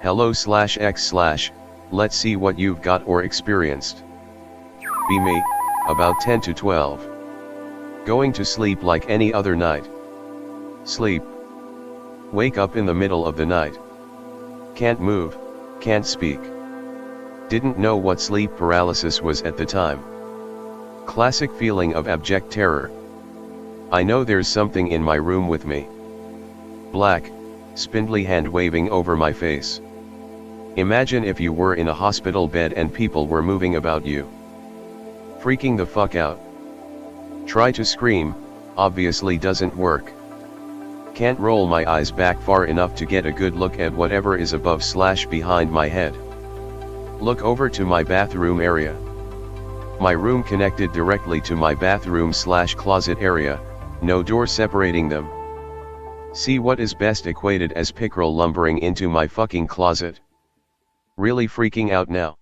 hello/x/, let's see what you've got or experienced. Be me, about 10 to 12. Going to sleep like any other night. Sleep. Wake up in the middle of the night. Can't move, can't speak. Didn't know what sleep paralysis was at the time. Classic feeling of abject terror. I know there's something in my room with me. Black, spindly hand waving over my face. Imagine if you were in a hospital bed and people were moving about you. Freaking the fuck out. Try to scream, obviously doesn't work. Can't roll my eyes back far enough to get a good look at whatever is above/behind my head. Look over to my bathroom area. My room connected directly to my bathroom/closet area, no door separating them. See what is best equated as pickerel lumbering into my fucking closet. Really freaking out now.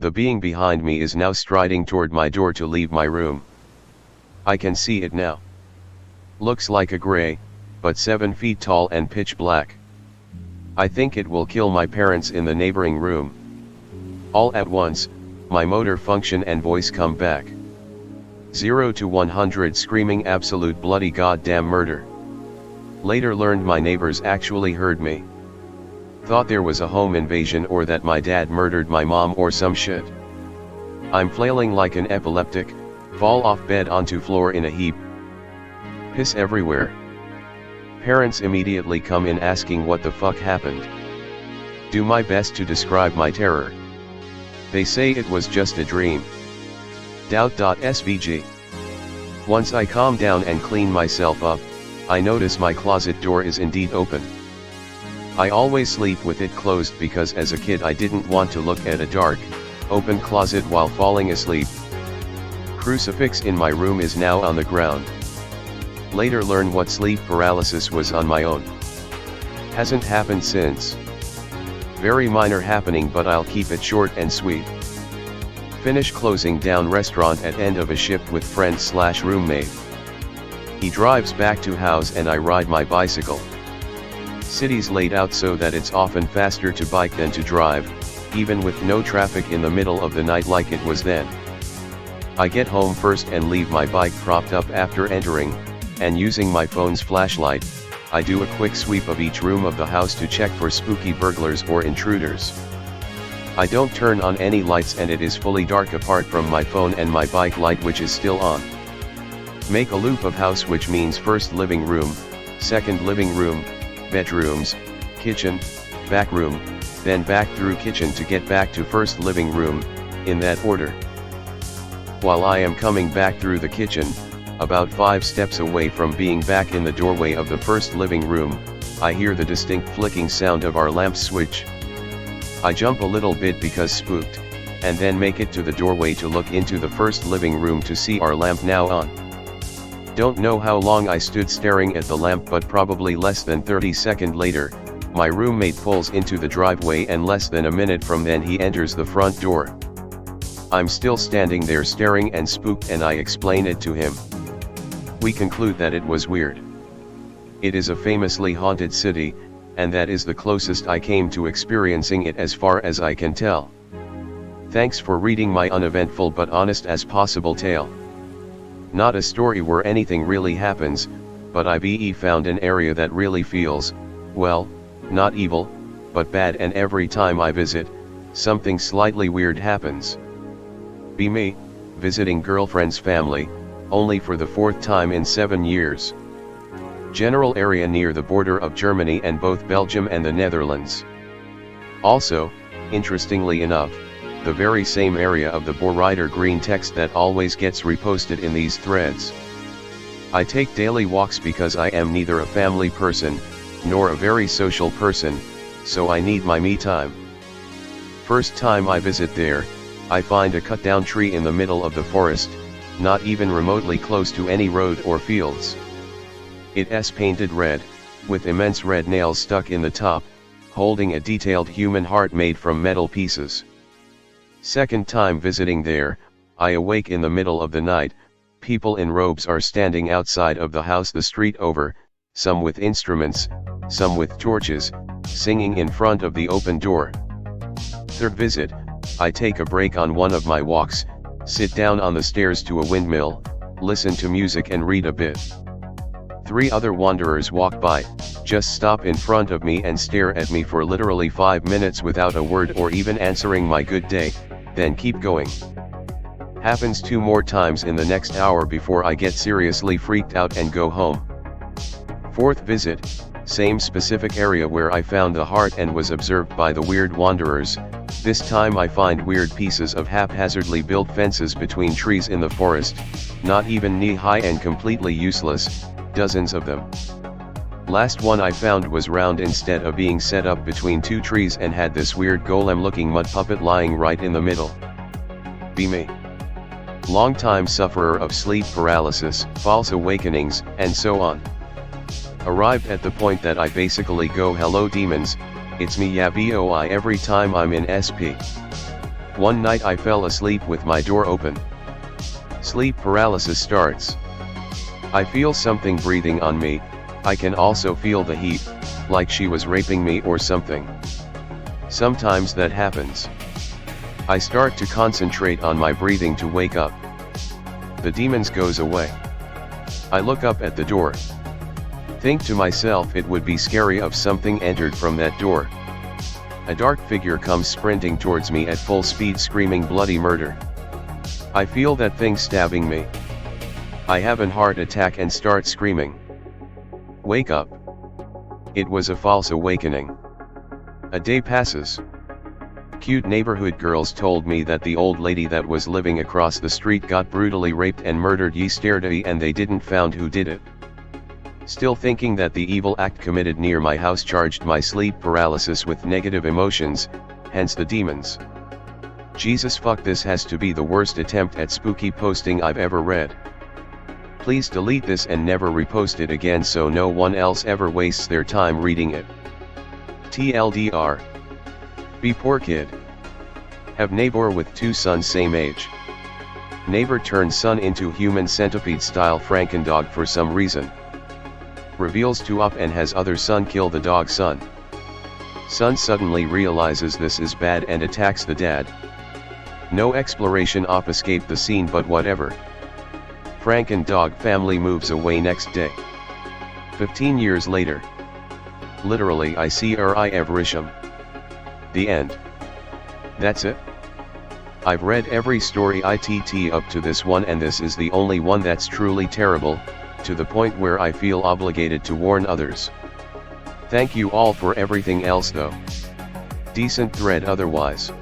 The being behind me is now striding toward my door to leave my room. I can see it now. Looks like a gray, but 7 feet tall and pitch black. I think it will kill my parents in the neighboring room. All at once, my motor function and voice come back. 0 to 100 screaming absolute bloody goddamn murder. Later learned my neighbors actually heard me. Thought there was a home invasion or that my dad murdered my mom or some shit. I'm flailing like an epileptic, fall off bed onto floor in a heap. Piss everywhere. Parents immediately come in asking what the fuck happened. Do my best to describe my terror. They say it was just a dream. Doubt.svg. Once I calm down and clean myself up, I notice my closet door is indeed open. I always sleep with it closed because as a kid I didn't want to look at a dark, open closet while falling asleep. Crucifix in my room is now on the ground. Later learn what sleep paralysis was on my own. Hasn't happened since. Very minor happening, but I'll keep it short and sweet. Finish closing down restaurant at end of a shift with friend/roommate. He drives back to house and I ride my bicycle. City's laid out so that it's often faster to bike than to drive, even with no traffic in the middle of the night like it was then. I get home first and leave my bike propped up after entering, and using my phone's flashlight, I do a quick sweep of each room of the house to check for spooky burglars or intruders. I don't turn on any lights and it is fully dark apart from my phone and my bike light which is still on. Make a loop of house, which means first living room, second living room, bedrooms, kitchen, back room, then back through kitchen to get back to first living room, in that order. While I am coming back through the kitchen, about 5 steps away from being back in the doorway of the first living room, I hear the distinct flicking sound of our lamp switch. I jump a little bit because spooked, and then make it to the doorway to look into the first living room to see our lamp now on. Don't know how long I stood staring at the lamp, but probably less than 30 seconds later, my roommate pulls into the driveway and less than a minute from then he enters the front door. I'm still standing there staring and spooked and I explain it to him. We conclude that it was weird. It is a famously haunted city, and that is the closest I came to experiencing it as far as I can tell. Thanks for reading my uneventful but honest as possible tale. Not a story where anything really happens, but I've found an area that really feels, well, not evil, but bad, and every time I visit, something slightly weird happens. Be me, visiting girlfriend's family, only for the 4th time in 7 years. General area near the border of Germany and both Belgium and the Netherlands. Also, interestingly enough, the very same area of the Borrider green text that always gets reposted in these threads. I take daily walks because I am neither a family person, nor a very social person, so I need my me time. First time I visit there, I find a cut down tree in the middle of the forest, not even remotely close to any road or fields. It's painted red, with immense red nails stuck in the top, holding a detailed human heart made from metal pieces. Second time visiting there, I awake in the middle of the night. People in robes are standing outside of the house the street over, some with instruments, some with torches, singing in front of the open door. Third visit, I take a break on one of my walks, sit down on the stairs to a windmill, listen to music and read a bit. 3 other wanderers walk by, just stop in front of me and stare at me for literally 5 minutes without a word or even answering my good day, then keep going. Happens 2 more times in the next hour before I get seriously freaked out and go home. Fourth visit, same specific area where I found the heart and was observed by the weird wanderers. This time I find weird pieces of haphazardly built fences between trees in the forest, not even knee-high and completely useless, dozens of them. Last one I found was round instead of being set up between 2 trees and had this weird golem-looking mud puppet lying right in the middle. Be me. Long-time sufferer of sleep paralysis, false awakenings, and so on. Arrived at the point that I basically go, hello demons, it's me boy every time I'm in SP. One night I fell asleep with my door open. Sleep paralysis starts. I feel something breathing on me, I can also feel the heat, like she was raping me or something. Sometimes that happens. I start to concentrate on my breathing to wake up. The demons goes away. I look up at the door. Think to myself it would be scary if something entered from that door. A dark figure comes sprinting towards me at full speed screaming bloody murder. I feel that thing stabbing me. I have an heart attack and start screaming. Wake up. It was a false awakening. A day passes. Cute neighborhood girls told me that the old lady that was living across the street got brutally raped and murdered yesterday and they didn't found who did it. Still thinking that the evil act committed near my house charged my sleep paralysis with negative emotions, hence the demons. Jesus fuck, this has to be the worst attempt at spooky posting I've ever read. Please delete this and never repost it again so no one else ever wastes their time reading it. TLDR. Be poor kid. Have neighbor with 2 sons same age. Neighbor turns son into human centipede style Frankendog for some reason. Reveals to up and has other son kill the dog son. Son suddenly realizes this is bad and attacks the dad. No exploration op escape the scene but whatever. Frankendog family moves away next day. 15 years later. Literally I see I Everisham. The end. That's it. I've read every story ITT up to this one and this is the only one that's truly terrible, to the point where I feel obligated to warn others. Thank you all for everything else though. Decent thread otherwise.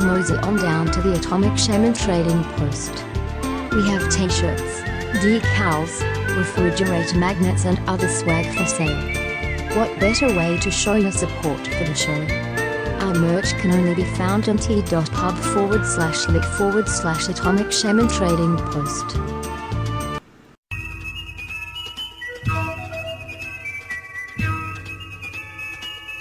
Mosey on down to the Atomic Shaman Trading Post. We have t-shirts, decals, refrigerator magnets and other swag for sale. What better way to show your support for the show? Our merch can only be found on t.pub/link/Atomic Shaman Trading Post.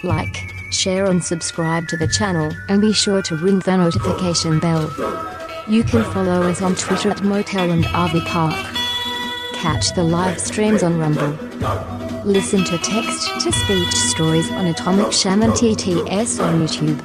Like, share and subscribe to the channel, and be sure to ring the notification bell. You can follow us on Twitter at Motel and RV Park. Catch the live streams on Rumble. Listen to text-to-speech stories on Atomic Shaman TTS on YouTube.